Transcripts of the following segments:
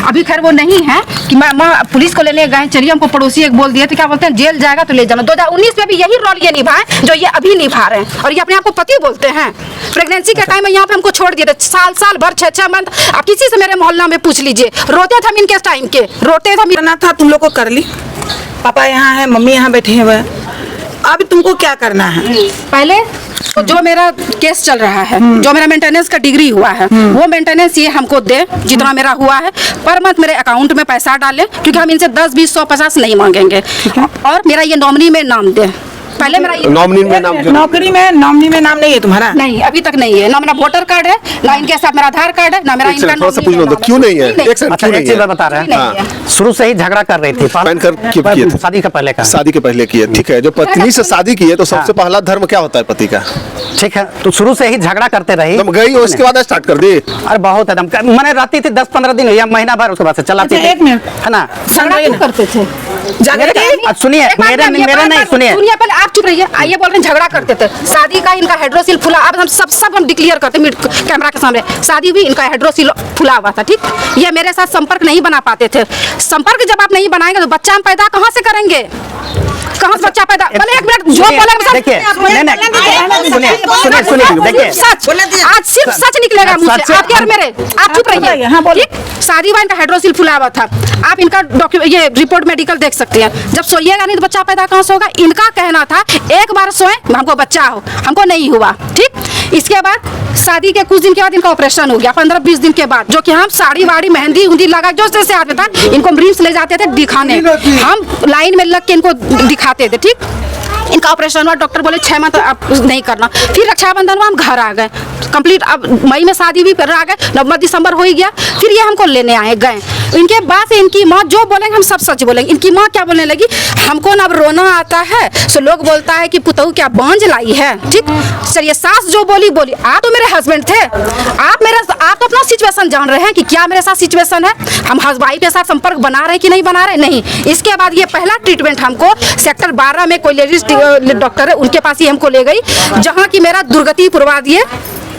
अभी खैर वो नहीं है कि मैं पुलिस को लेने गए, चलिए हमको पड़ोसी एक बोल दिए थे, क्या बोलते हैं जेल जाएगा तो ले जाना। 2019 में भी यही रोल ये निभाए जो ये अभी निभा रहे हैं, और ये अपने आप को पति बोलते हैं। प्रेगनेंसी के टाइम में यहाँ पे हमको छोड़ दिए थे, साल भर 6 मंथ। आप किसी से मेरे मोहल्ला में पूछ लीजिए, रोते थे हम इनके टाइम के, रोते थे। करना था तुम लोग को कर ली, पापा यहाँ है, मम्मी यहाँ बैठे हुए, अब तुमको क्या करना है? पहले तो जो मेरा केस चल रहा है, जो मेरा मेंटेनेंस का डिग्री हुआ है, वो मेंटेनेंस ये हमको दे जितना मेरा हुआ है, पर मंथ मेरे अकाउंट में पैसा डाले, क्योंकि हम इनसे 10, 20, 100, 50 नहीं मांगेंगे, और मेरा ये नॉमिनी में नाम दे। पहले मेरा नॉमिनी में नाम, नौकरी में नॉमिनी में नाम नहीं है तुम्हारा? नहीं, अभी तक नहीं है ना। मेरा वोटर कार्ड है ना, इनके साथ मेरा आधार कार्ड है ना, मेरा इनका थोड़ा सा पूछ लो तो क्यों नहीं है? एक चीज बता रहे हैं, शुरू से ही झगड़ा कर रही थी, शादी का पहले का, शादी के पहले की है, ठीक है। जो पत्नी से शादी की है तो सबसे पहला धर्म क्या होता है पति का? ठीक है, तो शुरू से ही झगड़ा करते रही, तुम गई उसके बाद स्टार्ट कर दी? अरे बहुत एकदम मैंने रहती थी 10-15 दिन या महीना भर, उसके बाद से चलाती थी, है ना? करते थे। सुनिए मेरे नहीं, सुनिए पहले आप चुप रहिए। आइए बोल रहे हैं झगड़ा करते थे, शादी का इनका हाइड्रोसिल फुला, अब हम सब हम डिक्लेयर करते कैमरा के सामने, शादी भी इनका हाइड्रोसिल फुला हुआ था, ठीक। ये मेरे साथ संपर्क नहीं बना पाते थे। संपर्क जब आप नहीं बनाएंगे तो बच्चा हम पैदा कहाँ से करेंगे? कहाँ से बच्चा पैदा? पहले एक मिनट जो बोले देखिए, सुनिए देखिए, सच आज सिर्फ सच निकलेगा मुझसे, आपके और मेरे। आप चुप रहिए। शादी में इनका हाइड्रोसिल फुला हुआ था, आप इनका डॉक्यूमेंट ये रिपोर्ट मेडिकल देख सकते हैं। जब सोइएगा नहीं तो बच्चा पैदा कहाँ से होगा? इनका कहना था एक बार सोए हमको बच्चा हो, हमको नहीं हुआ, ठीक। इसके बाद शादी के कुछ दिन के बाद इनका ऑपरेशन हो गया, 15-20 दिन के बाद, जो कि हम साड़ी वाड़ी मेहंदी उंदी लगा जो जैसे आते था, इनको रिम्स ले जाते थे दिखाने, हम लाइन में लग के इनको दिखाते थे, ठीक। इनका ऑपरेशन हुआ, डॉक्टर बोले 6 मंथ आप नहीं करना। फिर रक्षाबंधन में हम घर आ गए कंप्लीट, अब मई में शादी भी कर आ गए, नवंबर दिसंबर हो ही गया। फिर ये हमको लेने आए गए, इनके बाद से इनकी माँ जो बोलेंगे हम सब सच बोलेंगे। इनकी माँ क्या बोलने लगी, हमको ना अब रोना आता है, सो लोग बोलता है कि पुतहू क्या बांझ लाई है, ठीक। चलिए सास जो बोली, आप तो मेरे हस्बैंड थे, आप तो अपना सिचुएशन जान रहे हैं कि क्या मेरे साथ सिचुएशन है, हम हस्बैंड के साथ संपर्क बना रहे हैं कि नहीं बना रहे, नहीं। इसके बाद ये पहला ट्रीटमेंट हमको सेक्टर 12 में कोई लेडीज डॉक्टर है, उनके पास ही हमको ले गई, जहाँ की मेरा दुर्गति पुरवा दिए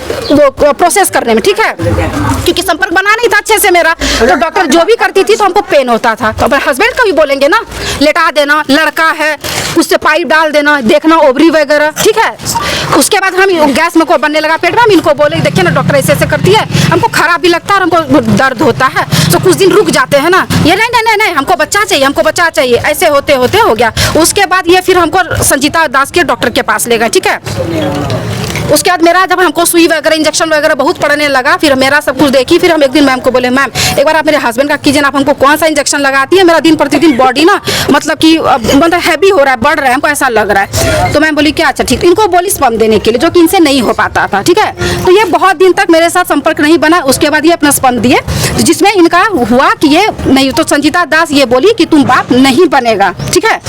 वो प्रोसेस करने में, ठीक है, क्योंकि संपर्क बना नहीं था अच्छे से मेरा। तो डॉक्टर जो भी करती थी तो हमको पेन होता था, तो अपने हस्बैंड का भी बोलेंगे ना, लेटा देना, लड़का है उससे पाइप डाल देना, देखना ओवरी वगैरह, ठीक है। उसके बाद हम गैस में को बनने लगा पेट में, हम इनको बोले देखिए ना डॉक्टर ऐसे करती है, हमको खराब भी लगता है और हमको दर्द होता है, तो कुछ दिन रुक जाते हैं ना, ये नहीं हमको बच्चा चाहिए, ऐसे होते होते हो गया। उसके बाद ये फिर हमको संजीता दास के डॉक्टर के पास ले गए, ठीक है। उसके बाद मेरा जब हमको सुई वगैरह इंजेक्शन वगैरह बहुत पड़ने लगा, फिर मेरा सब कुछ देखी, फिर हम एक दिन मैम को बोले मैम एक बार आप मेरे हस्बैंड का कीजिए, आप हमको कौन सा इंजेक्शन लगाती है, मेरा दिन प्रतिदिन बॉडी ना मतलब कि मतलब हैवी हो रहा है, बढ़ रहा है, हमको ऐसा लग रहा है। तो मैम बोली क्या अच्छा ठीक, इनको बोली स्पर्म देने के लिए, जो कि इनसे नहीं हो पाता था, ठीक है। तो ये बहुत दिन तक मेरे साथ संपर्क नहीं बना। उसके बाद ये अपना स्पर्म दिए, जिसमें इनका हुआ कि ये नहीं, तो संजीता दास ये बोली कि तुम बाप नहीं बनेगा, ठीक है।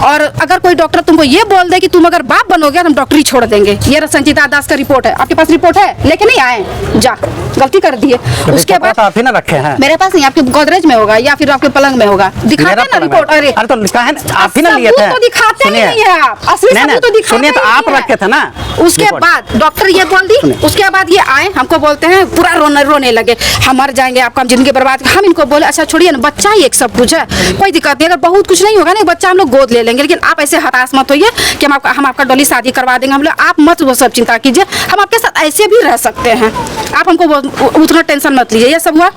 और अगर कोई डॉक्टर तुमको ये बोल दे कि तुम अगर बाप बनोगे हम डॉक्टरी छोड़ देंगे, ये संजीता दास का रिपोर्ट है। आपके पास रिपोर्ट है? लेके नहीं आए, जा गलती कर दिए। उसके बाद आप ही ना रखे हैं, मेरे पास नहीं, आपके गोदरेज में होगा या फिर आपके पलंग में होगा, दिखाते ना रिपोर्ट। अरे तो आप ही ना लिए थे, तो दिखाते नहीं है आप, असली सबूत तो दिखाते। सुनिए तो आप रखे थे ना। उसके बाद डॉक्टर ये बोल दी, उसके बाद ये आए हमको बोलते हैं पूरा रोने लगे, हम मर जाएंगे, आपका जिंदगी बर्बाद। हम इनको बोले अच्छा छोड़िए ना, बच्चा ही एक सब कुछ है, कोई दिक्कत नहीं, अगर बहुत कुछ नहीं होगा ना बच्चा हम लोग गोद ले लेंगे, लेकिन आप ऐसे हताश मत होइए कि हम आपका डोली शादी करवा देंगे। हम लोग आप मत वो सब चिंता कीजिए, हम आपके साथ ऐसे भी रह सकते हैं, आप हमको उतना टेंशन मत लीजिए। ये सब हुआ।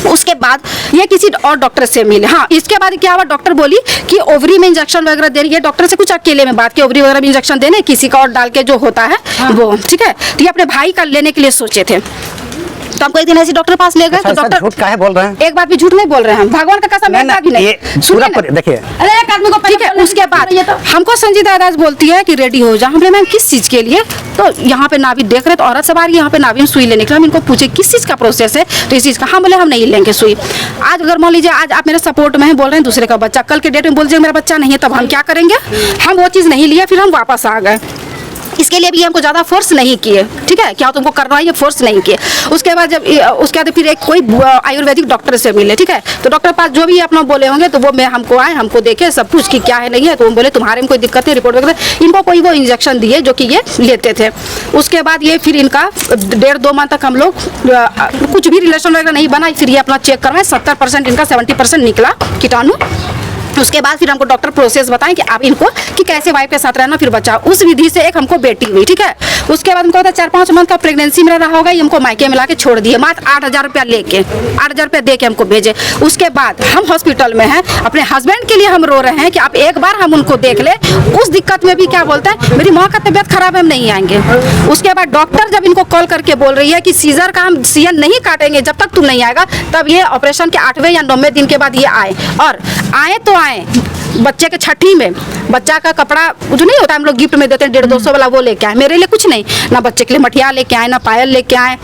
उसके बाद ये किसी और डॉक्टर से मिले। हाँ, इसके बाद क्या हुआ, डॉक्टर बोली कि ओवरी में इंजेक्शन वगैरह दे रही है, डॉक्टर से कुछ अकेले में बात की, ओवरी वगैरह में इंजेक्शन देने, किसी का और डाल के जो होता है वो, ठीक है। तो ये अपने भाई का लेने के लिए सोचे थे, तो हमको एक दिन ऐसे डॉक्टर पास ले गए। तो डॉक्टर झूठ काहे बोल रहे हैं? एक बात भी झूठ नहीं बोल रहे हैं, भगवान का कसम, एक बात भी नहीं। सुनिए देखिए, अरे एक आदमी को ठीक है। उसके बाद हमको संजीता दास बोलती है कि रेडी हो जा। हमने मैम किस चीज के लिए? तो यहाँ पे नाभि देख रहे तो औरत सवार यहाँ पे नाभि में सुई लेने के लिए। हम इनको पूछे किस चीज का प्रोसेस है, तो इस चीज का। हम बोले हम नहीं लेंगे सुई। आज अगर मान लीजिए आज आप मेरे सपोर्ट में बोल रहे हैं दूसरे का बच्चा, कल के डेट में बोल दीजिए मेरा बच्चा नहीं है, तब हम क्या करेंगे? हम वो चीज नहीं लिया, फिर हम वापस आ गए। इसके लिए भी हमको ज़्यादा फोर्स नहीं किए, ठीक है, क्या तुमको करना है ये फोर्स नहीं किए। उसके बाद उसके बाद फिर एक कोई आयुर्वेदिक डॉक्टर से मिले, ठीक है, तो डॉक्टर पास जो भी अपना बोले होंगे तो वो मैं हमको आए, हमको देखे सब कुछ कि क्या है नहीं है, तो वो बोले तुम्हारे में कोई दिक्कत नहीं, रिपोर्ट वगैरह, इनको कोई वो इंजेक्शन दिए जो कि ये लेते थे। उसके बाद ये फिर इनका 1.5-2 मंथ तक हम लोग कुछ भी रिलेशन वगैरह नहीं बना, फिर ये अपना चेक करवाएं, 70% इनका 70% निकला कीटाणु। उसके बाद फिर हमको डॉक्टर प्रोसेस बताएं कि आप इनको कि कैसे वाइफ के साथ रहना फिर बचाओ, उस विधि से एक हमको बेटी हुई, ठीक है। उसके बाद हमको 4-5 मंथ का प्रेगनेंसी में रहा होगा, ये हमको मायके मिला के छोड़ दिए, मात्र 8,000 रुपया लेके 8,000 रुपया दे के हमको भेजे। उसके बाद हम हॉस्पिटल में हैं, अपने हस्बैंड के लिए हम रो रहे हैं कि आप एक बार हम उनको देख ले। उस दिक्कत में भी क्या बोलता है, मेरी माँ का तबियत खराब है, हम नहीं आएंगे। उसके बाद डॉक्टर जब इनको कॉल करके बोल रही है कि सीजर का हम सीजन नहीं काटेंगे जब तक तुम नहीं आएगा, तब ये ऑपरेशन के 8वें या 9वें दिन के बाद ये आए, और आए तो आए बच्चे के छठी में बच्चा का कपड़ा जो नहीं होता हम लोग गिफ्ट में देते हैं 150-200 वाला, वो लेके आए। मेरे लिए कुछ नहीं, ना बच्चे के लिए मठिया लेके आए, ना पायल लेके आए,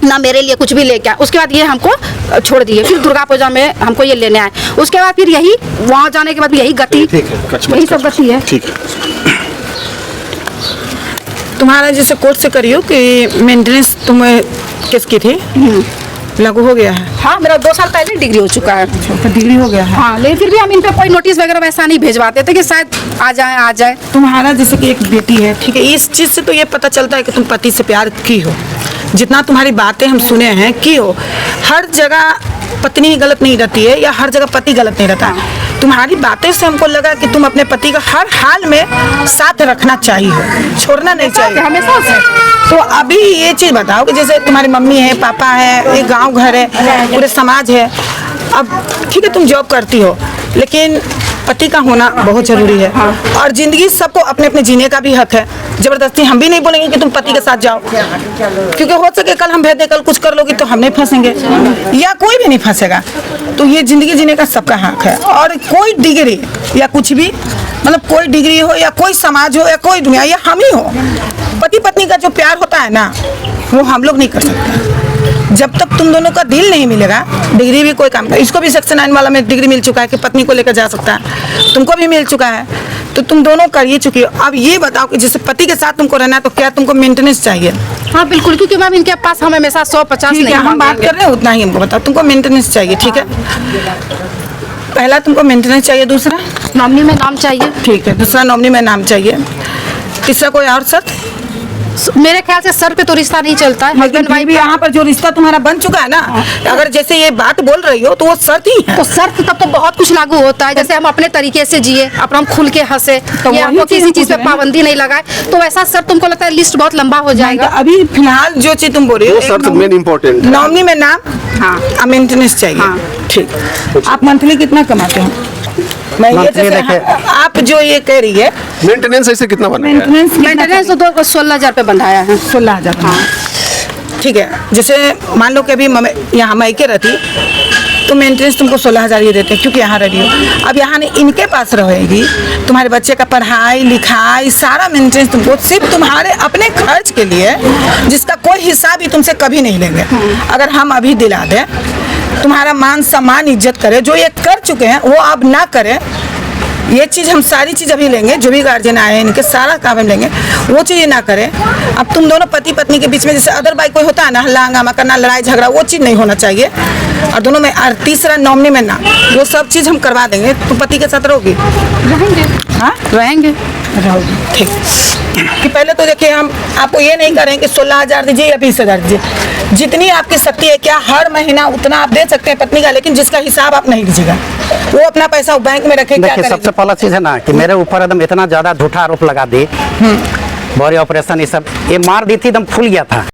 ना मेरे लिए कुछ भी लेके आए। उसके बाद ये हमको छोड़ दिए, फिर दुर्गा पूजा में हमको ये लेने आए। उसके बाद फिर यही वहाँ जाने के बाद यही गति, यही सब गति है। ठीक है, तुम्हारा जैसे कोर्ट से करियो कि मेंटेनेंस तुम्हें किसकी थी, लागू हो गया है? हाँ, मेरा 2 साल पहले डिग्री हो चुका है। तो डिग्री हो गया है। हाँ, लेकिन फिर भी हम इन पे कोई नोटिस वगैरह वैसा नहीं भेजवाते थे कि शायद आ जाए। तुम्हारा जैसे कि एक बेटी है, ठीक है, इस चीज़ से तो ये पता चलता है कि तुम पति से प्यार की हो। जितना तुम्हारी बातें हम सुने हैं की हो, हर जगह पत्नी गलत नहीं रहती है या हर जगह पति गलत नहीं रहता है। तुम्हारी बातें से हमको लगा कि तुम अपने पति का हर हाल में साथ रखना चाहिए, छोड़ना नहीं चाहिए हमेशा से। तो अभी ये चीज़ बताओ कि जैसे तुम्हारी मम्मी है, पापा है, एक गांव घर है, पूरे समाज है। अब ठीक है तुम जॉब करती हो, लेकिन पति का होना बहुत जरूरी है। और जिंदगी सबको अपने अपने जीने का भी हक है। जबरदस्ती हम भी नहीं बोलेंगे कि तुम पति के साथ जाओ, क्योंकि हो सके कल हम भेज दे, कल कुछ कर लोगी तो हम नहीं फंसेंगे या कोई भी नहीं फंसेगा। तो ये जिंदगी जीने का सबका हक है। और कोई डिग्री या कुछ भी, मतलब कोई डिग्री हो या कोई समाज हो या कोई दुनिया या हम ही हो, पति पत्नी का जो प्यार होता है ना, वो हम लोग नहीं कर सकते जब तक तुम दोनों का दिल नहीं मिलेगा। डिग्री भी कोई काम का, इसको भी सेक्शन 9 वाला में डिग्री मिल चुका है कि पत्नी को लेकर जा सकता है, तुमको भी मिल चुका है, तो तुम दोनों कर ही चुकी हो। अब ये बताओ कि जैसे पति के साथ तुमको रहना है, तो क्या तुमको मेंटेनेंस चाहिए? हाँ बिल्कुल, क्योंकि मैम इनके पास हम हमेशा 150 नहीं हम बात कर रहे हैं उतना ही हमको बताओ। तुमको मेंटेनेंस चाहिए, ठीक है, पहला तुमको मेंटेनेंस चाहिए, दूसरा नॉमिनी में नाम चाहिए, ठीक है, दूसरा नॉमिनी में नाम चाहिए, तीसरा कोई और शर्त? मेरे ख्याल से सर पे तो रिश्ता नहीं चलता है, हस्बैंड वाइफ भी यहाँ पर जो रिश्ता तुम्हारा बन चुका है ना, अगर जैसे ये बात बोल रही हो तो वो शर्त ही है। तो शर्त तब तो बहुत कुछ लागू होता है, जैसे हम अपने तरीके से जिए, अपना हम खुल के हंसे, तो या हमको किसी चीज पे पाबंदी नहीं लगाए, तो वैसा शर्त तुमको लगता है लिस्ट बहुत लंबा हो जाएगा। अभी फिलहाल जो चीज तुम बोल रही हो, शर्त मेन इम्पोर्टेंट, नॉमिनी में नाम, हाँ, मेंटेनेंस चाहिए, ठीक। आप मंथली कितना कमाते हो? मैं ये जैसे आप जो ये कह रही है मेंटेनेंस ऐसे कितना बना है? मेंटेनेंस तो 16,000 पे बंधाया है। 16,000, हाँ ठीक है। जैसे मान लो कि अभी यहाँ मायके रहती तो मेंटेनेंस तुमको 16,000 ये देते हैं, क्योंकि यहाँ रह रही हो। अब यहाँ इनके पास रहेगी, तुम्हारे बच्चे का पढ़ाई लिखाई सारा मेंटेनेंस तुमको सिर्फ तुम्हारे अपने खर्च के लिए, जिसका कोई हिसाब ही तुमसे कभी नहीं लेंगे। अगर हम अभी दिला दें, तुम्हारा मान सम्मान इज्जत करे, जो ये कर चुके हैं वो अब ना करें, ये चीज़ हम सारी चीज़ अभी लेंगे, जो भी गार्जियन आए हैं इनके सारा काम हम लेंगे, वो चीज़ ये ना करें। अब तुम दोनों पति पत्नी के बीच में जैसे अदर बाई कोई होता है ना, हल्ला हंगामा करना, लड़ाई झगड़ा, वो चीज़ नहीं होना चाहिए। और दोनों में, और तीसरा नॉमिनी में ना, वो सब चीज़ हम करवा देंगे। तुम पति के साथ रहोगी? रहेंगे, हाँ रहेंगे, रहोगी, ठीक। कि पहले तो देखिए हम आपको ये नहीं करें कि 16,000 दीजिए या 20,000 दीजिए, जितनी आपकी शक्ति है, क्या हर महीना उतना आप दे सकते हैं पत्नी का, लेकिन जिसका हिसाब आप नहीं दीजिएगा, वो अपना पैसा बैंक में रखे। देखिए सबसे पहला चीज है ना कि मेरे ऊपर एकदम इतना ज्यादा झूठा आरोप लगा दी, बॉडी ऑपरेशन ये सब, ये मार दी थी, एकदम फूल गया था।